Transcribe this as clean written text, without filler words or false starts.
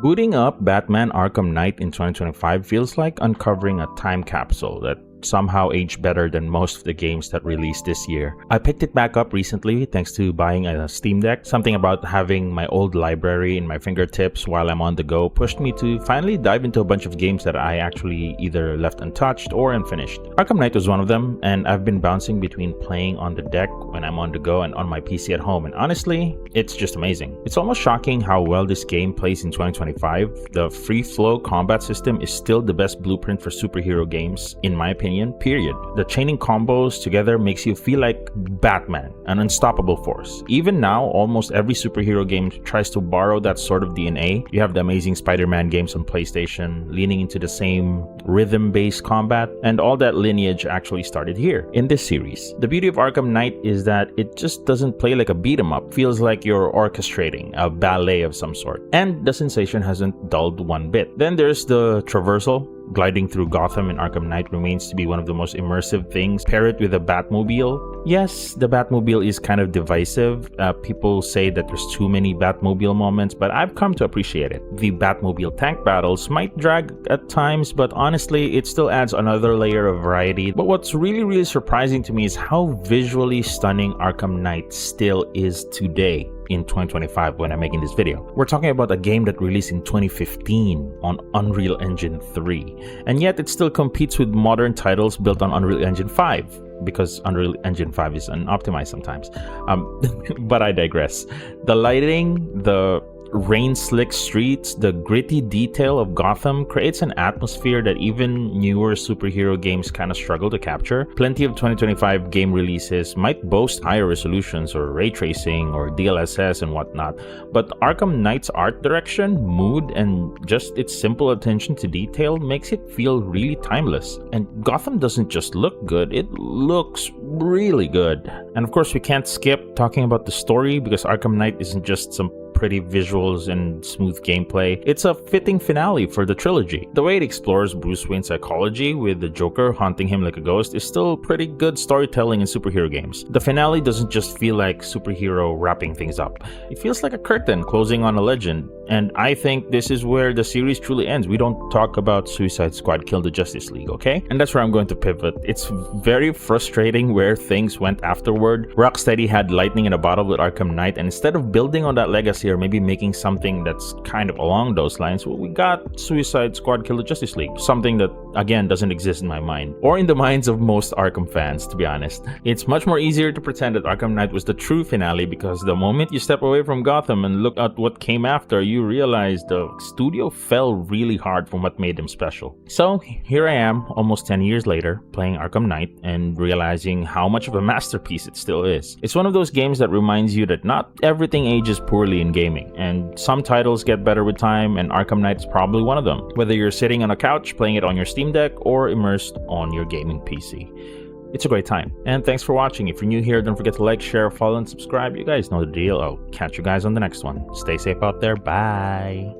Booting up Batman Arkham Knight in 2025 feels like uncovering a time capsule that somehow aged better than most of the games that released this year. I picked it back up recently thanks to buying a Steam Deck. Something about having my old library in my fingertips while I'm on the go pushed me to finally dive into a bunch of games that I actually either left untouched or unfinished. Arkham Knight was one of them, and I've been bouncing between playing on the deck when I'm on the go and on my PC at home, and honestly, it's just amazing. It's almost shocking how well this game plays in 2025. The free-flow combat system is still the best blueprint for superhero games, in my opinion. Period. The chaining combos together makes you feel like Batman, an unstoppable force. Even now, almost every superhero game tries to borrow that sort of DNA. You have the amazing Spider-Man games on PlayStation, leaning into the same rhythm-based combat, and all that lineage actually started here, in this series. The beauty of Arkham Knight is that it just doesn't play like a beat-em-up. Feels like you're orchestrating a ballet of some sort. And the sensation hasn't dulled one bit. Then there's the traversal. Gliding through Gotham in Arkham Knight remains to be one of the most immersive things. Pair it with a Batmobile. Yes, the Batmobile is kind of divisive. People say that there's too many Batmobile moments, but I've come to appreciate it. The Batmobile tank battles might drag at times, but honestly, it still adds another layer of variety. But what's really surprising to me is how visually stunning Arkham Knight still is today. In 2025 when I'm making this video. We're talking about a game that released in 2015 on Unreal Engine 3, and yet it still competes with modern titles built on Unreal Engine 5, because Unreal Engine 5 is unoptimized sometimes. But I digress. The lighting, the rain-slick streets, the gritty detail of Gotham creates an atmosphere that even newer superhero games kind of struggle to capture. Plenty of 2025 game releases might boast higher resolutions or ray tracing or DLSS and whatnot, but Arkham Knight's art direction, mood, and just its simple attention to detail makes it feel really timeless. And Gotham doesn't just look good, it looks really good. And of course, we can't skip talking about the story, because Arkham Knight isn't just some pretty visuals and smooth gameplay. It's a fitting finale for the trilogy. The way it explores Bruce Wayne's psychology with the Joker haunting him like a ghost is still pretty good storytelling in superhero games. The finale doesn't just feel like superhero wrapping things up. It feels like a curtain closing on a legend. And I think this is where the series truly ends. We don't talk about Suicide Squad Kill the Justice League, okay? And that's where I'm going to pivot. It's very frustrating where things went afterward. Rocksteady had lightning in a bottle with Arkham Knight, and instead of building on that legacy or maybe making something that's kind of along those lines, well, we got Suicide Squad Kill the Justice League. Something that, again, doesn't exist in my mind. Or in the minds of most Arkham fans, to be honest. It's much more easier to pretend that Arkham Knight was the true finale, because the moment you step away from Gotham and look at what came after, you realize the studio fell really hard from what made them special. So here I am, almost 10 years later, playing Arkham Knight and realizing how much of a masterpiece it still is. It's one of those games that reminds you that not everything ages poorly in gaming, and some titles get better with time, and Arkham Knight is probably one of them. Whether you're sitting on a couch playing it on your Steam Deck or immersed on your gaming PC. It's a great time. And thanks for watching. If you're new here, don't forget to like, share, follow, and subscribe. You guys know the deal. I'll catch you guys on the next one. Stay safe out there. Bye.